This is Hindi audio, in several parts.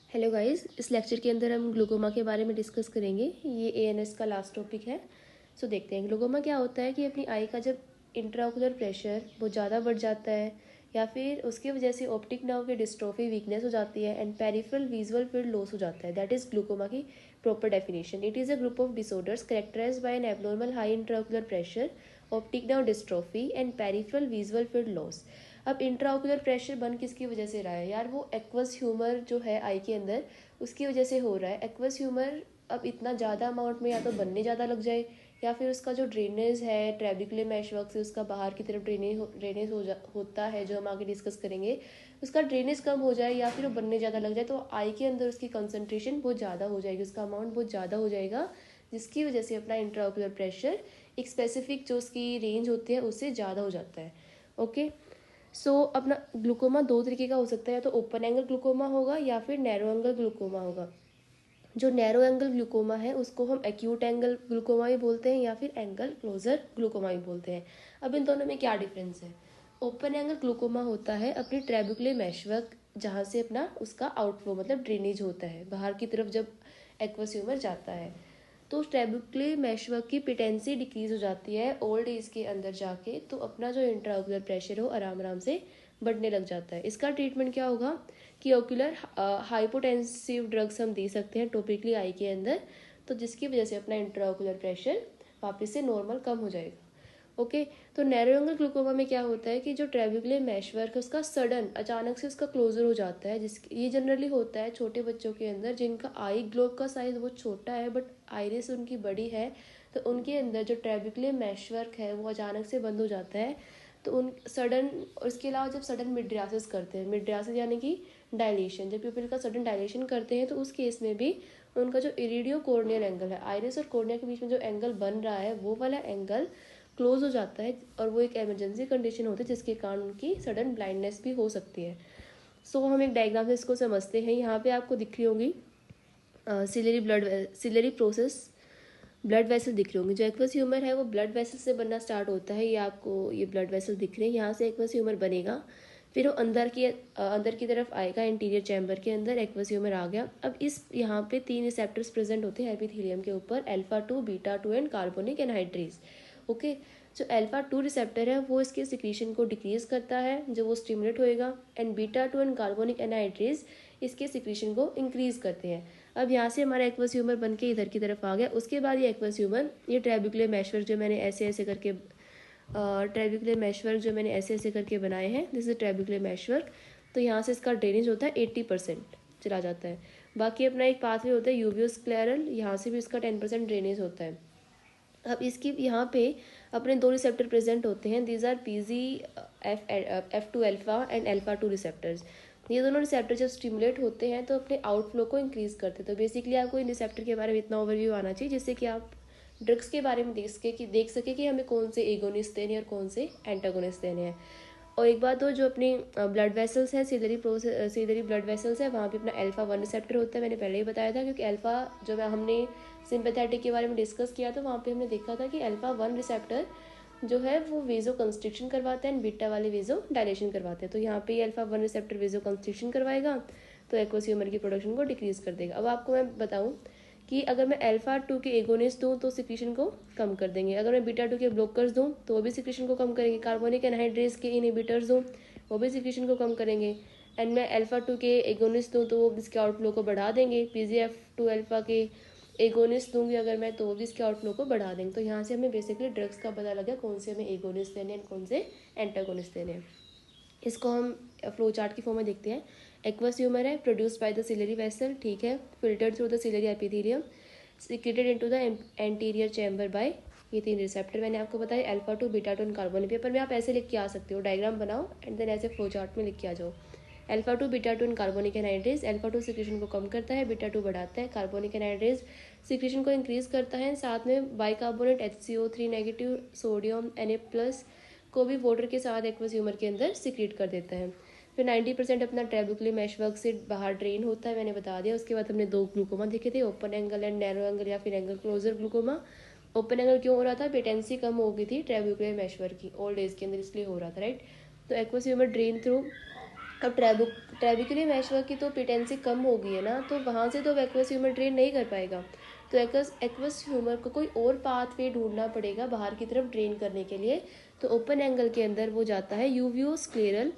हेलो गाइस, इस लेक्चर के अंदर हम ग्लूकोमा के बारे में डिस्कस करेंगे। ये एएनएस का लास्ट टॉपिक है। सो देखते हैं ग्लूकोमा क्या होता है कि अपनी आई का जब इंट्राओकुलर प्रेशर बहुत ज़्यादा बढ़ जाता है या फिर उसकी वजह से ऑप्टिक नर्व की डिस्ट्रोफी वीकनेस हो जाती है and peripheral visual field loss हो जाता है। दैट इज ग्लूकोमा की proper definition. It is a group of disorders characterized by an abnormal high intraocular pressure, optic nerve dystrophy and peripheral visual field loss. अब इंट्राओकुलर प्रेशर बन किसकी वजह से रहा है यार? वो एक्वस ह्यूमर जो है आई के अंदर, उसकी वजह से हो रहा है। एक्वस ह्यूमर अब इतना ज़्यादा अमाउंट में या तो बनने ज़्यादा लग जाए या फिर उसका जो ड्रेनेज है ट्रेबिकुलर मैशवर्क से उसका बाहर की तरफ ड्रेनेज होता है, जो हम आगे डिस्कस करेंगे, उसका ड्रेनेज कम हो जाए या फिर वो बनने ज़्यादा लग जाए तो आई के अंदर उसकी कंसनट्रेशन बहुत ज़्यादा हो जाएगी, उसका अमाउंट बहुत ज़्यादा हो जाएगा, जिसकी वजह से अपना इंट्राओकुलर प्रेशर एक स्पेसिफिक जो उसकी रेंज होती है उससे ज़्यादा हो जाता है। ओके, सो अपना ग्लूकोमा दो तरीके का हो सकता है, या तो ओपन एंगल ग्लूकोमा होगा या फिर नैरो एंगल ग्लूकोमा होगा। जो नैरो एंगल ग्लूकोमा है उसको हम एक्यूट एंगल ग्लूकोमा भी बोलते हैं या फिर एंगल क्लोजर ग्लूकोमा भी बोलते हैं। अब इन दोनों में क्या डिफरेंस है? ओपन एंगल ग्लूकोमा होता है अपनी ट्रेबिकुलर मैशवर्क, जहाँ से अपना उसका आउटफ्लो मतलब ड्रेनेज होता है बाहर की तरफ जब एक्वस ह्यूमर जाता है, तो ट्रेबिकुलर मैशवर्क की पिटेंसी डिक्रीज हो जाती है ओल्ड एज के अंदर जाके, तो अपना जो इंट्राओकुलर प्रेशर हो आराम आराम से बढ़ने लग जाता है। इसका ट्रीटमेंट क्या होगा कि ओकुलर हाइपोटेंसिव ड्रग्स हम दे सकते हैं टॉपिकली आई के अंदर, तो जिसकी वजह से अपना इंट्राओकुलर प्रेशर वापस से नॉर्मल कम हो जाएगा। ओके, तो नैरो एंगल ग्लूकोमा में क्या होता है कि जो ट्रेबिकुलर मैशवर्क है उसका सडन अचानक से उसका क्लोजर हो जाता है, जिस ये जनरली होता है छोटे बच्चों के अंदर जिनका आई ग्लोब का साइज बहुत छोटा है बट आइरिस उनकी बड़ी है, तो उनके अंदर जो ट्रेबिकुलर मैशवर्क है वो अचानक से बंद हो जाता है। तो उन सडन, और इसके अलावा जब सडन मिड्रियासिस करते हैं, मिड्रियासिस यानी कि डायलेशन, जब प्यूपिल का सडन डायलेशन करते हैं तो उस केस में भी उनका जो इरिडियो कॉर्नियल एंगल है, आइरिस और कॉर्निया के बीच में जो एंगल बन रहा है वो वाला एंगल क्लोज हो जाता है, और वो एक इमरजेंसी कंडीशन होती है जिसके कारण उनकी सडन ब्लाइंडनेस भी हो सकती है। सो हम एक डायग्राम से इसको समझते हैं। यहाँ पे आपको दिख रही होंगी सिलरी प्रोसेस ब्लड वेसल दिख रही होंगी। जो एक्वस ह्यूमर है वो ब्लड वेसल से बनना स्टार्ट होता है। ये आपको ये ब्लड वेसल दिख रहे हैं, यहाँ से एक्वस ह्यूमर बनेगा, फिर वो अंदर की तरफ आएगा, इंटीरियर चैम्बर के अंदर एक्वस ह्यूमर आ गया। अब इस यहाँ पे 3 रिसेप्टर्स प्रेजेंट होते हैं एपिथेलियम के ऊपर, alpha 2, beta 2 and carbonic anhydrase. Okay, जो अल्फा 2 रिसेप्टर है वो इसके सिक्रीशन को डिक्रीज करता है, जो वो स्टिमुलेट होएगा, and beta 2 and carbonic anhydrase इसके सिक्रीशन को इंक्रीज करते हैं। अब यहाँ से हमारा एक्वस ह्यूमर बन के इधर की तरफ आ गया। उसके बाद ये एक्वस ह्यूमर, ये ट्रेबिकुलर मैशवर्क जो मैंने ऐसे ऐसे करके बनाए हैं, दिस इज ट्रेबिकुलर मैशवर्क। तो यहाँ से इसका ड्रेनेज होता है 80% चला जाता है। बाकी अपना एक पाथवे होता है यूवियोस्क्लेरल, यहाँ से भी इसका 10% ड्रेनेज होता है। अब इसकी यहाँ पे अपने 2 रिसेप्टर प्रेजेंट होते हैं, these are PG F2 alpha and alpha 2 receptors. ये दोनों रिसेप्टर जब स्टिमुलेट होते हैं तो अपने आउटफ्लो को इंक्रीज करते हैं। तो बेसिकली आपको इन रिसेप्टर के बारे में इतना ओवरव्यू आना चाहिए जिससे कि आप ड्रग्स के बारे में देख सके कि हमें कौन से एगोनिस्ट देने हैं और कौन से एंटागोनिस्ट देने हैं। और एक बात तो जो अपनी ब्लड वेसल्स हैं, सीलरी ब्लड वेसल्स है, वहाँ पे अपना अल्फा 1 रिसेप्टर होता है, मैंने पहले ही बताया था, क्योंकि अल्फा जो हमने सिंपैथेटिक के बारे में डिस्कस किया तो वहाँ पे हमने देखा था कि अल्फा 1 रिसेप्टर जो है वो वेजो कंस्ट्रिक्शन करवाते हैं, बीटा वाले वेजो डायलेशन करवाते हैं। तो यहाँ पे अल्फा 1 रिसेप्टर वेजो कंस्ट्रिक्शन करवाएगा तो एक्वस ह्यूमर की प्रोडक्शन को डिक्रीज कर देगा। अब आपको मैं बताऊँ कि अगर मैं अल्फा 2 के एगोनिस्ट दूँ तो सिक्रीशन को कम कर देंगे, अगर मैं बीटा 2 के ब्लोकर्स दूँ तो वो भी सिक्रीशन को कम करेंगे, कार्बोनिक एनहाइड्रेज के इनहिबिटर्स दूँ वो भी सिक्रीशन को कम करेंगे, एंड मैं अल्फा 2 के एगोनिस्ट दूँ तो वो इसके आउटफ्लो को बढ़ा देंगे। PGF2 अल्फा के एगोनिस्ट दूंगी अगर मैं तो वो भी इसके आउटफ्लो को बढ़ा देंगे। तो यहाँ से हमें बेसिकली ड्रग्स का पता लगा कौन से हमें एगोनिस्ट देने हैं कौन से एंटागोनिस्ट देने हैं। इसको हम फ्लो चार्ट की फॉर्म में देखते हैं। एक्वस ह्यूमर है, produced by the ciliary vessel, ठीक है, filtered through the ciliary epithelium, secreted into the anterior chamber by ये 3 रिसेप्टर मैंने आपको बताया, alpha 2, beta 2 and carbonic. Paper में आप ऐसे लिख के आ सकते हो, डायग्राम बनाओ एंड देन ऐसे फ्लो चार्ट में लिख के आ जाओ। Alpha 2, beta 2 and carbonic anhydrase, alpha 2 secretion को कम करता है, बीटा 2 बढ़ाता है, कार्बोनिक एनहाइड्रेज सिक्रेशन को इंक्रीज करता है, साथ में bicarbonate HCO3 negative sodium Na+ को भी वाटर के साथ एक्वस ह्यूमर के अंदर सिक्रेट कर देता है। फिर 90% अपना ट्रेबिकुलर मैशवर्क से बाहर ड्रेन होता है, मैंने बता दिया। उसके बाद हमने 2 ग्लूकोमा देखे थे, open angle and narrow angle या फिर angle closure glaucoma. Open angle क्यों हो रहा था? पेटेंसी कम हो गई थी ट्रेबिकुलर मैशवर्क की ओल्ड एज के अंदर, इसलिए हो रहा था, राइट। तो एक्वस ह्यूमर ड्रेन थ्रू अब ट्रेबिकुलर मैशवर्क की तो पेटेंसी कम हो गई है ना, तो वहाँ से तो एक्वस ह्यूमर ड्रेन नहीं कर पाएगा, तो एक्वस ह्यूमर को कोई और पाथवे ढूंढना पड़ेगा बाहर की तरफ ड्रेन करने के लिए। तो ओपन एंगल के अंदर वो जाता है यूवियोस्क्लेरल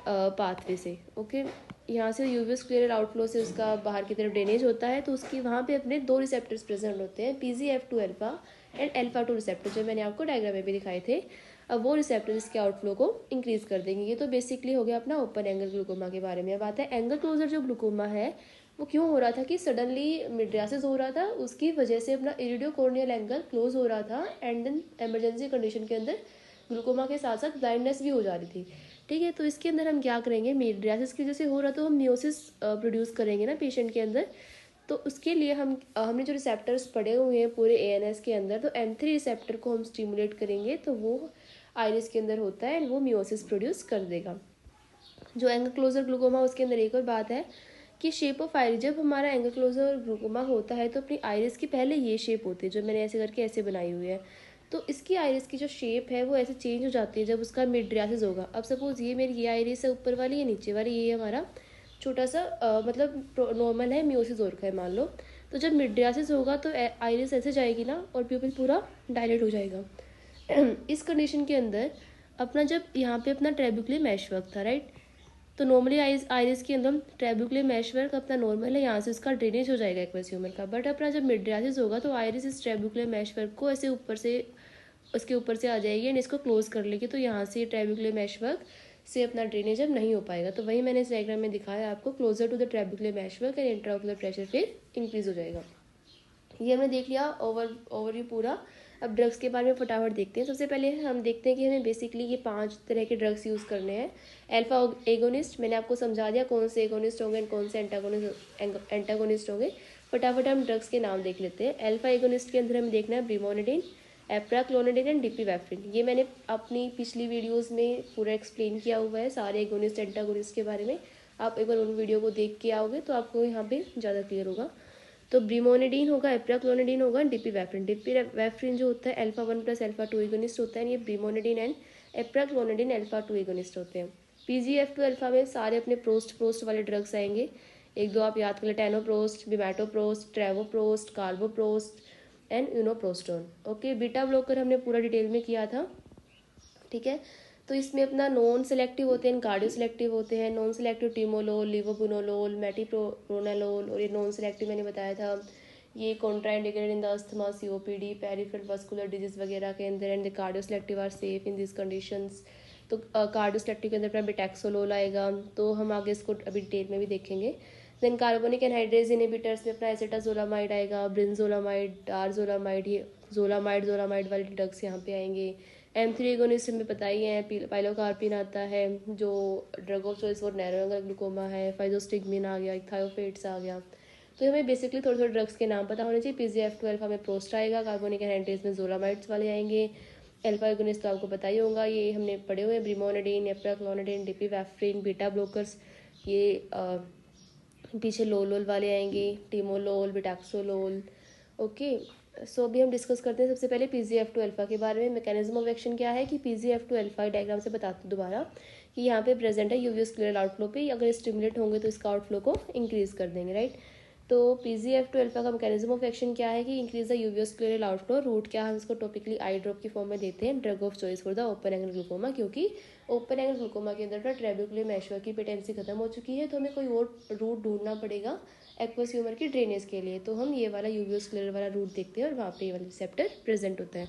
पाथवे से। ओके, यहाँ से यूवियोस्क्लेरल आउटफ्लो से उसका बाहर की तरफ ड्रेनेज होता है, तो उसकी वहाँ पे अपने दो रिसेप्टर्स प्रेजेंट होते हैं, PGF2 alpha and alpha 2 receptor, जो मैंने आपको डायग्राम में भी दिखाए थे। अब वो रिसेप्टर इसके आउटफ्लो को इंक्रीज कर देंगे। ये तो बेसिकली हो गया अपना ओपन एंगल ग्लूकोमा के बारे में। अब आता है एंगल क्लोजर जो ग्लूकोमा है, वो क्यों हो रहा था कि सडनली मिड्रियासिस हो रहा था, उसकी वजह से अपना इरिडियोकॉर्नियल एंगल क्लोज हो रहा था, एंड देन इमरजेंसी कंडीशन के अंदर ग्लूकोमा के साथ साथ ब्लाइंडनेस भी हो जा रही थी। ठीक है, तो इसके अंदर हम क्या करेंगे, मिड्रियासिस की वजह से हो रहा तो हम मियोसिस प्रोड्यूस करेंगे ना पेशेंट के अंदर। तो उसके लिए हमने जो रिसेप्टर्स पड़े हुए हैं पूरे ANS के अंदर, तो M3 रिसेप्टर को हम स्टिमुलेट करेंगे, तो वो आइरिस के अंदर होता है एंड वो मियोसिस प्रोड्यूस कर देगा। जो एंगल क्लोजर ग्लूकोमा, उसके अंदर एक और बात है कि शेप ऑफ आइरिस, जब हमारा एंगल क्लोजर ग्लूकोमा होता है तो अपनी आइरिस की पहले ये शेप होती है जो मैंने ऐसे करके ऐसे बनाई हुई है। तो इसकी आइरिस की जो शेप है वो ऐसे चेंज हो जाती है जब उसका मिड्रियासिस होगा। अब सपोज ये मेरी ये आइरिस है ऊपर वाली, ये नीचे वाली, ये हमारा छोटा सा मतलब नॉर्मल है, मियोसिस हो रखा है मान लो। तो जब मिड्रियासिस होगा तो आइरिस ऐसे जाएगी ना और प्यूपिल पूरा डायलेट हो जाएगा। इस कंडीशन के अंदर अपना जब यहाँ पे अपना ट्रेबिकुलर मैशवर्क था, राइट, तो नॉर्मली आइरिस के अंदर ट्रेबिकुलर मैशवर्क अपना नॉर्मल है, यहाँ से उसका ड्रेनेज हो जाएगा एक्वस ह्यूमर का। बट अपना जब मिड्रियासिस होगा तो आइरिस इस ट्रेबिकुलर मैशवर्क को ऐसे ऊपर से उसके ऊपर से आ जाएगी एंड इसको क्लोज कर लेगी, तो यहाँ से ट्रेबिकुलर मैशवर्क से अपना ड्रेनेज अब नहीं हो पाएगा। तो वही मैंने इस डायग्राम में दिखाया आपको, closer to the trabecular meshwork and intraocular pressure फिर इंक्रीज हो जाएगा। ये हमने देख लिया ओवरव्यू पूरा। अब ड्रग्स के बारे में फटाफट देखते हैं। सबसे पहले हम देखते हैं कि हमें बेसिकली ये 5 तरह के ड्रग्स यूज़ करने हैं। अल्फा एगोनिस्ट, मैंने आपको समझा दिया कौन से एगोनिस्ट होंगे कौन से एंटागोनिस्ट होंगे। फटाफट हम ड्रग्स के नाम देख लेते हैं। अल्फा एगोनिस्ट के अंदर हमें देखना है ब्रिमोनिडिन, एप्राक्लोनिडिन एंड डिपिवेफ्रिन। ये मैंने अपनी पिछली वीडियोज़ में पूरा एक्सप्लेन किया हुआ है सारे एगोनिस्ट एंटागोनिस्ट के बारे में। आप एक बार उन वीडियो को देख के आओगे तो आपको यहाँ पे ज़्यादा क्लियर होगा। तो ब्रिमोनिडीन होगा, एप्राक्लोनिडीन होगा, डिपिवेफ्रिन जो होता है अल्फा 1 प्लस अल्फा 2 एगोनिस्ट होता है। ये ब्रिमोनिडीन एंड एप्राक्लोनिडीन अल्फा 2 एगोनिस्ट होते हैं। PGF2 अल्फा में सारे अपने प्रोस्ट वाले ड्रग्स आएंगे। एक दो आप याद कर ले, टेनोप्रोस्ट, बिमेटोप्रोस्ट, ट्रेवोप्रोस्ट, कार्बोप्रोस्ट एंड यूनोप्रोस्टोन। ओके, बीटा ब्लॉकर हमने पूरा डिटेल में किया था, ठीक है। तो इसमें अपना नॉन सेलेक्टिव होते हैं, कार्डियो सेलेक्टिव होते हैं। Non selective timolol, levobunolol, metipranolol, और ये नॉन सेलेक्टिव मैंने बताया था ये contraindicated in the asthma, COPD, peripheral vascular disease वगैरह के अंदर। And the cardio selective are safe in this conditions. तो कार्डियो सेलेक्टिव के अंदर अपना बिटैक्सोलोल आएगा, तो हम आगे इसको अभी डिटेल में भी देखेंगे। देन कार्बोनिक एनहाइड्रेज इनहिबिटर्स में अपना एसिटाजोलामाइड आएगा, ब्रिंजोलामाइड, डारजोलामाइड, ये जोलामाइड वाले ड्रग्स यहाँ पे आएंगे। M3 एगोनिस्ट में पता ही है, पाइलोकार्पिन आता है जो drug of choice for narrow angle glaucoma है, फाइजोस्टिगमिन आ गया, थायोफेट्स आ गया। तो हमें बेसिकली थोड़े थोड़े ड्रग्स के नाम पता होने चाहिए। PGF2 अल्फा में प्रोस्ट आएगा, कार्बोनिक एनहाइड्रेज में जोलामाइड्स वाले आएंगे। अल्फा एगोनिस्ट तो आपको पता ही होगा, ये हमने पढ़े हुए हैं, ब्रिमोनिडीन, एप्राक्लोनिडिन, डिपिवेफ्रिन, बीटा ब्लॉकर्स, ये पीछे लोल वाले आएंगे, टीमोलोल, बिटाक्सोलोल। ओके, सो अभी हम डिस्कस करते हैं सबसे पहले PGF2 अल्फा के बारे में। मैकेनिज्म ऑफ एक्शन क्या है कि PGF2 अल्फा डायग्राम से बताते हैं दोबारा कि यहाँ पे प्रेजेंट है यूवियोस्क्लेरल आउटफ्लो पे, अगर स्टिमुलेट होंगे तो इसका आउटफ्लो को इंक्रीज कर देंगे, राइट। तो PGF2 अल्फा का मैकेनिज्म ऑफ एक्शन क्या है कि इंक्रीज द यूवियोस्क्लेरल आउटफ्लो। रूट क्या है, हम इसको टॉपिकली आई ड्रॉप की फॉर्म में देते हैं, drug of choice for the open angle glaucoma, क्योंकि ओपन एंगल ग्लूकोमा के अंदर ट्रेबिकुलर मैशवर्क की पेटेंसी खत्म हो चुकी है, तो हमें कोई और रूट ढूंढना पड़ेगा एक्वस ह्यूमर की ड्रेनेज के लिए। तो हम ये वाला यूवियोस्क्लेरल वाला रूट देखते हैं और वहाँ पे ये वाला रिसेप्टर प्रेजेंट होता है।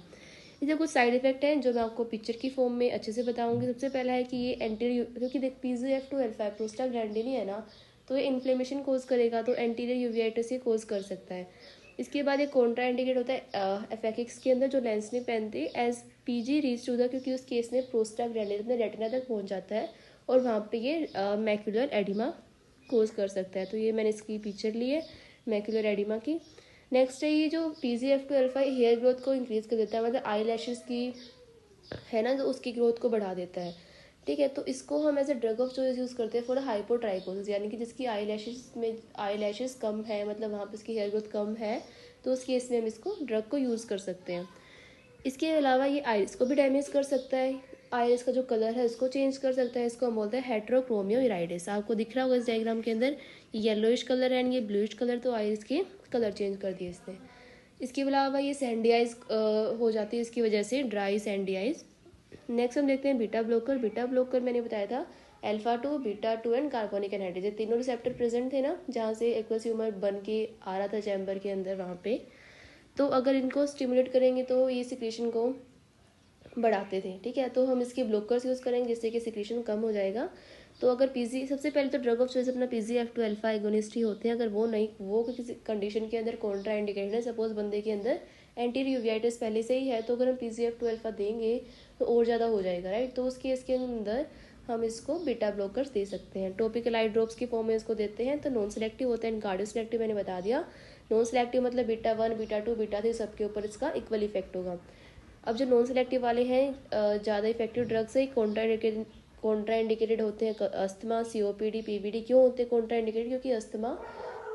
इसके कुछ साइड इफेक्ट हैं जो मैं आपको पिक्चर की फॉर्म में अच्छे से बताऊंगी। सबसे पहला है कि ये एंटीरियर, क्योंकि देख PGF2 अल्फा प्रोस्टाग्लैंडिन ही है ना, तो ये इन्फ्लेमेशन कोज करेगा, तो एंटीरियर यूवियाइटिस ये कोज कर सकता है। इसके बाद एक कॉन्ट्रा इंडिकेट होता है एफेक्स के अंदर, जो लेंस नहीं पहनते, as PG reach to the, क्योंकि उस केस में प्रोस्टाग्लैंडिन अपने रेटिना तक पहुंच जाता है और वहाँ पे ये मैक्यूलर एडिमा कोज कर सकता है। तो ये मैंने इसकी पिक्चर ली है मैक्यूलर एडिमा की। नेक्स्ट है ये जो PGF2 अल्फा हेयर ग्रोथ को इंक्रीज कर देता है, मतलब आई लैशेस की है ना, जो उसकी ग्रोथ को बढ़ा देता है, ठीक है। तो इसको हम as a drug of choice use करते हैं फॉर हाइपोट्राइकोसिस, यानी कि जिसकी आई लैशेस कम है, मतलब वहाँ पे उसकी हेयर ग्रोथ कम है, तो उस केस में हम इसको ड्रग को यूज़ कर सकते हैं। इसके अलावा ये आइरिस को भी डैमेज कर सकता है, आइरिस का जो कलर है उसको चेंज कर सकता है। इसको हम बोलते हैं हेट्रोक्रोमियो इराइडिस। आपको दिख रहा होगा इस डायग्राम के अंदर येलोइश कलर है एंड ये ब्लूइश कलर, तो आइरिस के कलर चेंज कर दिए इसने। इसके अलावा ये सैंडी आइज हो जाती है इसकी वजह से, ड्राई सैंडी आइज। नेक्स्ट हम देखते हैं बीटा ब्लॉकर। बीटा ब्लॉकर मैंने बताया था alpha 2, beta 2 and carbonic anhydrase, ये तीनों रिसेप्टर प्रेजेंट थे ना जहाँ से एक्वस ह्यूमर बन के आ रहा था चैम्बर के अंदर वहाँ पे। तो अगर इनको स्टिमुलेट करेंगे तो ये सिक्रेशन को बढ़ाते थे, ठीक है। तो हम इसके ब्लॉकर्स यूज़ करेंगे जिससे कि सिक्रेशन कम हो जाएगा। तो अगर पीजी, सबसे पहले तो ड्रग ऑफ चॉइस अपना PGF2 अल्फा एगोनिस्ट ही होते हैं। अगर वो नहीं, वो किसी कंडीशन के अंदर कॉन्ट्रा इंडिकेशन है, सपोज बंदे के अंदर एंटीरियर यूवेटाइटिस पहले से ही है, तो अगर हम PGF2 अल्फा देंगे तो और ज़्यादा हो जाएगा, राइट। तो उस केस के अंदर हम इसको बीटा ब्लॉकर्स दे सकते हैं। टॉपिकल आई ड्रॉप्स की फॉर्म में इसको देते हैं। तो नॉन सेलेक्टिव होता है एंड कार्डियो सेलेक्टिव मैंने बता दिया। नॉन सेलेक्टिव मतलब बीटा 1, बीटा 2, बीटा 3 सबके ऊपर इसका इक्वल इफेक्ट होगा। अब जो नॉन सेलेक्टिव वाले हैं, ज़्यादा इफेक्टिव ड्रग्स है, कॉन्ट्रा इंडिकेटेड होते हैं। अस्थमा, COPD, PVD क्यों होते हैं कॉन्ट्रा इंडिकेटेड? क्योंकि अस्थमा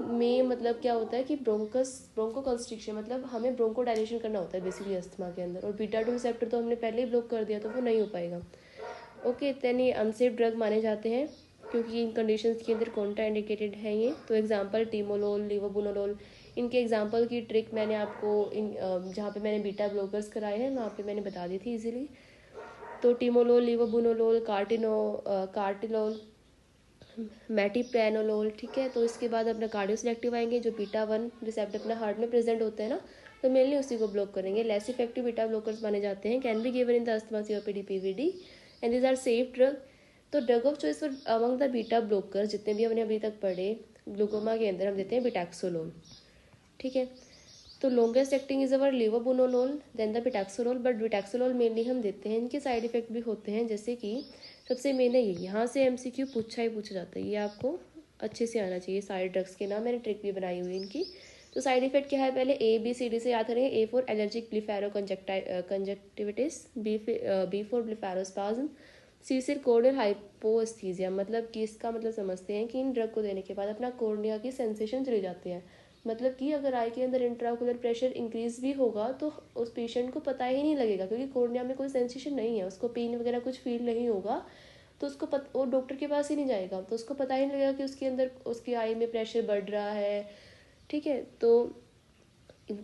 में मतलब क्या होता है कि ब्रोंको कंस्ट्रिक्शन, मतलब हमें ब्रोंको डायलेशन करना होता है बेसिकली अस्थमा के अंदर, और बीटा 2 रिसेप्टर तो हमने पहले ही ब्लॉक कर दिया तो वो नहीं हो पाएगा। ओके, देन ये अनसेफ ड्रग माने जाते हैं क्योंकि इन कंडीशंस के अंदर कॉन्ट्रा इंडिकेटेड है ये। तो एग्जांपल टीमोलोल, लीवोबुनोलोल, इनके एग्जांपल की ट्रिक मैंने आपको इन जहाँ पे मैंने बीटा ब्लॉकर्स कराए हैं वहाँ पे मैंने बता दी थी इजीली। तो टीमोलोल, लीवोबुनोलोल, कार्टिलोल, मेटिप्रेनोलोल, ठीक है। तो इसके बाद अपना कार्डियो सिलेक्टिव आएंगे जो बीटा 1 रिसेप्टर अपना हार्ट में प्रेजेंट होते हैं ना, तो मेनली उसी को ब्लॉक करेंगे। लेस इफेक्टिव बीटा ब्लॉकर्स माने जाते हैं, can be given in the asthma, COPD, PVD and these are safe drug. तो drug of choice for among the beta blocker जितने भी हमने अभी तक पढ़े ग्लूकोमा के अंदर हम देते हैं बिटैक्सोलोल, ठीक है। तो longest acting is our levobunolol then the betaxolol, but betaxolol mainly हम देते हैं। इनके साइड इफेक्ट भी होते हैं, जैसे कि सबसे मेन है ये, यहाँ से MCQ पूछा ही पूछा जाता है, ये आपको अच्छे से आना चाहिए सारे ड्रग्स के नाम, मैंने ट्रिक भी बनाई हुई इनकी। तो साइड इफेक्ट क्या है, पहले ABCD से याद करेंगे। A for allergic blepharoconjunctivitis, B for blepharospasm, C से कॉर्नियल हाइपोस्थीसिया, मतलब कि इसका मतलब समझते हैं कि इन ड्रग को देने के बाद अपना कॉर्निया की सेंसेशन चले जाते हैं। मतलब कि अगर आई के अंदर इंट्राओकुलर प्रेशर इंक्रीज भी होगा तो उस पेशेंट को पता ही नहीं लगेगा, क्योंकि कॉर्निया में कोई सेंसेशन नहीं है, उसको पेन वगैरह कुछ फील नहीं होगा, तो उसको वो डॉक्टर के पास ही नहीं जाएगा, तो उसको पता ही नहीं लगेगा कि उसके अंदर उसकी आई में प्रेशर बढ़ रहा है, ठीक है। तो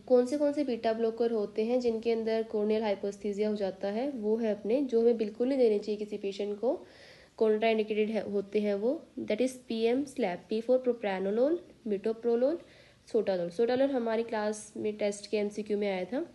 कौन से बीटा ब्लॉकर होते हैं जिनके अंदर कॉर्नियल हाइपोस्थीसिया हो जाता है, वो है अपने, जो हमें बिल्कुल नहीं देने चाहिए किसी पेशेंट को, कॉन्ट्रा इंडिकेटेड होते हैं वो, that is PM slab, P for propranolol, मिटोप्रोलोल, sotalol. Sotalol हमारी क्लास में टेस्ट के MCQ में आया था।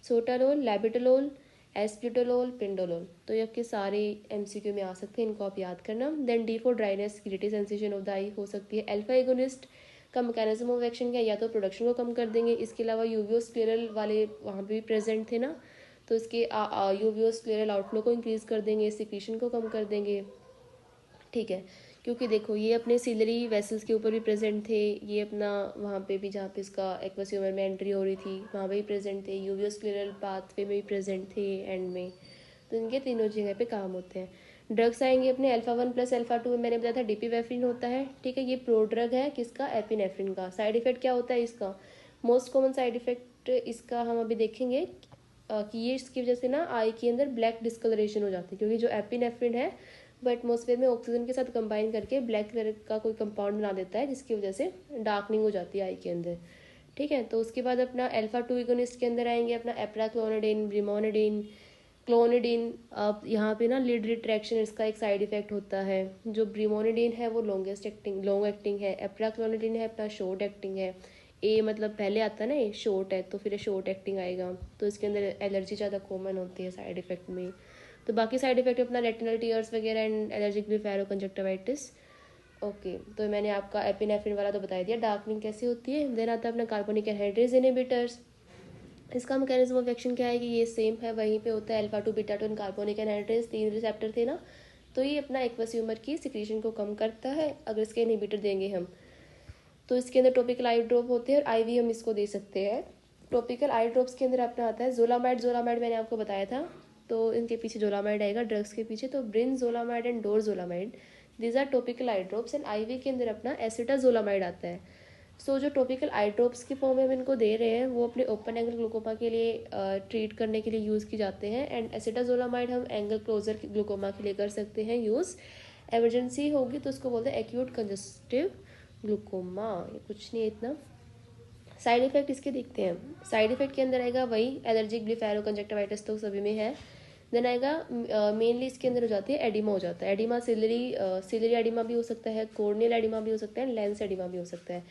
सोटालोल, लैबिटोलोल, एस्प्यूटोलोल, पिंडोलोल, तो ये आपके सारे MCQ में आ सकते हैं, इनको आप याद करना। Then D for dryness, gritty sensation of the eye हो सकती है। अल्फा एगोनिस्ट का मैकेनिज्म ऑफ एक्शन क्या, या तो प्रोडक्शन को कम कर देंगे, इसके अलावा यूवियोस्क्लेरल वाले वहाँ पे भी प्रेजेंट थे ना, तो इसके यूवियोस्क्लेरल आउटफ्लो को इंक्रीज कर देंगे, सिक्रीशन को कम कर देंगे, ठीक है। क्योंकि देखो ये अपने सिलरी वेसल्स के ऊपर भी प्रेजेंट थे, ये अपना वहाँ पे भी जहाँ पे इसका एक्वस ह्यूमर में एंट्री हो रही थी वहाँ पे भी प्रेजेंट थे, यूवियोस्क्लेरल पाथवे में भी प्रेजेंट थे एंड में, तो इनके तीनों जगह पे काम होते हैं। ड्रग्स आएंगे अपने अल्फा 1 प्लस अल्फा 2 में मैंने बताया था डिपिवेफ्रिन होता है, ठीक है। ये प्रो ड्रग है किसका, एपिनेफ्रिन का। साइड इफेक्ट क्या होता है इसका, मोस्ट कॉमन साइड इफेक्ट इसका हम अभी देखेंगे कि ये इसकी वजह से ना आई के अंदर ब्लैक डिस्कलरेशन हो जाती है, क्योंकि जो एपिनेफ्रिन है वो एटमॉस्फेयर में ऑक्सीजन के साथ कंबाइन करके ब्लैक कलर का कोई कंपाउंड बना देता है, जिसकी वजह से डार्कनिंग हो जाती है आई के अंदर, ठीक है। तो उसके बाद अपना अल्फा 2 इगोनिस्ट के अंदर आएंगे अपना एप्राक्लोनिडिन, ब्रिमोनिडिन, क्लोनिडिन। अब यहाँ पे ना लिड रिट्रैक्शन इसका एक साइड इफेक्ट होता है। जो ब्रिमोनिडिन है वो लॉन्ग एक्टिंग है, एप्राक्लोनिडिन है अपना शॉर्ट एक्टिंग है। ए मतलब पहले आता है ना, ये शॉर्ट है तो फिर शॉर्ट एक्टिंग आएगा, तो इसके अंदर एलर्जी ज़्यादा कॉमन होती है साइड इफेक्ट में। तो बाकी साइड इफेक्ट अपना रेटिनल टीयर्स वगैरह एंड एलर्जिक ब्लिफेरोकंजक्टिवाइटिस। ओके, तो मैंने आपका एपिनेफ्रिन वाला तो बता दिया, डार्कनिंग कैसे होती है। देन आता है अपना कार्बोनिक एनहाइड्रेज इनहिबिटर्स। इसका मैकेनिज्म ऑफ एक्शन क्या है कि ये सेम है, वहीं पे होता है alpha 2 beta 2 and carbonic anhydrase, 3 receptor थे ना, तो ये अपना एक्वस ह्यूमर की सिक्रीशन को कम करता है अगर इसके इनहिबिटर देंगे हम। तो इसके अंदर टॉपिकल आई ड्रॉप होते हैं और IV हम इसको दे सकते हैं। टॉपिकल आई ड्रॉप्स के अंदर अपना आता है जोलामाइड। जोलामाइड मैंने आपको बताया था, तो इनके पीछे जोलामाइड आएगा ड्रग्स के पीछे, तो brinzolamide and dorzolamide, these are topical eye drops. And IV के अंदर अपना एसिटाजोलामाइड आता है। सो जो टॉपिकल आई ड्रॉप्स की फॉर्म में हम इनको दे रहे हैं वो अपने ओपन एंगल ग्लूकोमा के लिए ट्रीट करने के लिए यूज़ की जाते हैं। एंड एसिटाजोलामाइड हम एंगल क्लोजर ग्लूकोमा के लिए कर सकते हैं यूज़। एमरजेंसी होगी तो उसको बोलते हैं एक्यूट कंजस्टिव ग्लूकोमा। ये कुछ नहीं है इतना। साइड इफेक्ट इसके देखते हैं। साइड इफेक्ट के अंदर आएगा वही एलर्जिक ब्लिफेरोकंजक्टिवाइटिस तो सभी में है। देन आएगा मेनली इसके अंदर हो जाती है एडिमा हो जाता है। एडिमा सिलरी एडिमा भी हो सकता है, कॉर्नियल एडिमा भी हो सकता है, लेंस एडिमा भी हो सकता है।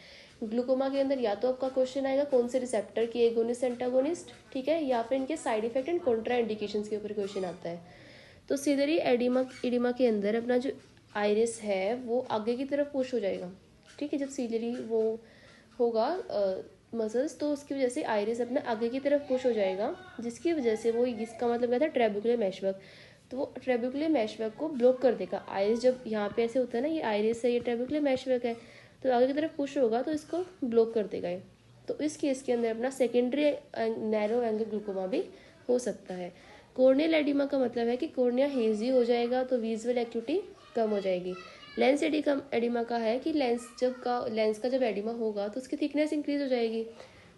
ग्लूकोमा के अंदर या तो आपका क्वेश्चन आएगा कौन से रिसेप्टर की एगोनिस्ट एंटागोनिस्ट, ठीक है, या फिर इनके side effect and Contra indication के ऊपर क्वेश्चन आता है। तो सिलरी एडिमा के अंदर अपना जो आइरिस है वो आगे की तरफ पुश हो जाएगा, ठीक है। जब सिलरी वो होगा मसल्स तो उसकी वजह से आइरिस अपने आगे की तरफ पुश हो जाएगा, जिसकी वजह से वो, इसका मतलब क्या था, ट्रेबुकुलर मैशवर्क। तो वो ट्रेबुकुलर मैशवर्क को ब्लॉक कर देगा। आइरिस जब यहाँ पे ऐसे होता है ना, ये आइरिस है, ये ट्रेबुकुलर मैशवर्क है, तो आगे की तरफ पुश होगा तो इसको ब्लॉक कर देगा ये। तो इस केस के अंदर अपना सेकेंडरी नैरो एंगल ग्लूकोमा भी हो सकता है। कॉर्नियल एडिमा का मतलब है कि कॉर्निया हेजी हो जाएगा तो विजुअल एक्यूटी कम हो जाएगी। लेंस एडिमा का है कि लेंस का जब एडिमा होगा तो उसकी थिकनेस इंक्रीज हो जाएगी।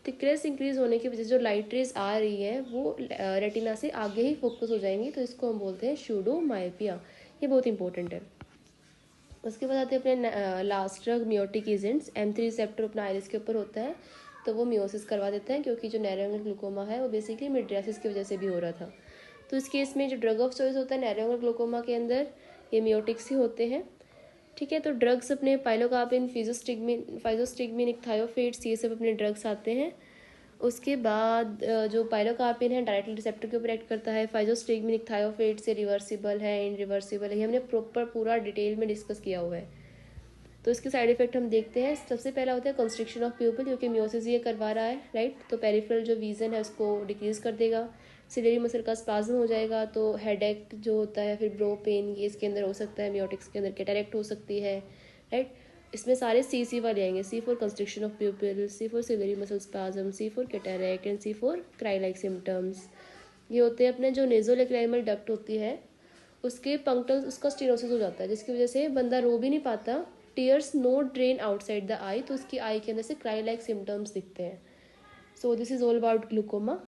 थिकनेस इंक्रीज होने की वजह से जो लाइट रेज आ रही है वो रेटिना से आगे ही फोकस हो जाएंगी, तो इसको हम बोलते हैं शूडोमायोपिया। ये बहुत इंपॉर्टेंट है। उसके बाद आते हैं अपने last drug meiotic agents. M3 receptor अपना आइरिस के ऊपर होता है तो वो मियोसिस करवा देता है, क्योंकि जो नैरो एंगल ग्लूकोमा है वो बेसिकली मिड्रियासिस की वजह से भी हो रहा था। तो इस केस में जो ड्रग ऑफ चॉइस होता है नैरो एंगल ग्लूकोमा के अंदर ये मियोटिक्स ही होते हैं, ठीक है। तो ड्रग्स अपने पाइलोकार्पिन, फाइजोस्टिगमिन, इक्थायोफेट्स, ये सब अपने ड्रग्स आते हैं। उसके बाद जो पाइलोकार्पिन है डायरेक्टली रिसेप्टर के ऊपर एक्ट करता है। फाइजोस्टिगमिन, इक्थायोफेट्स से रिवर्सिबल है, इनरिवर्सिबल है, ये हमने प्रॉपर पूरा डिटेल में डिस्कस किया हुआ है। तो इसके साइड इफेक्ट हम देखते हैं। सबसे पहला होता है कंस्ट्रिक्शन ऑफ प्यूपिल, क्योंकि मियोसिस ये करवा रहा है, राइट। तो पेरिफेरल जो विजन है उसको डिक्रीज कर देगा। सिलेरी मसल का स्पाज्म हो जाएगा तो हेडेक जो होता है, फिर ब्रो पेन, ये इसके अंदर हो सकता है। मियोटिक्स के अंदर कैटरेक्ट हो सकती है, राइट। इसमें सारे सी वाले आएंगे। C for constriction of pupil, C for ciliary muscle spasm, C for cataract and C for cry like symptoms. ये होते हैं अपने जो नेजोलेक्राइमल डक्ट होती है उसके पंक्टल्स, उसका स्टेनोसिस हो जाता है, जिसकी वजह से बंदा रो भी नहीं पाता। Tears not drain outside the eye, तो उसकी आई के अंदर से क्राई लाइक सिम्टम्स दिखते हैं। So this is all about glaucoma.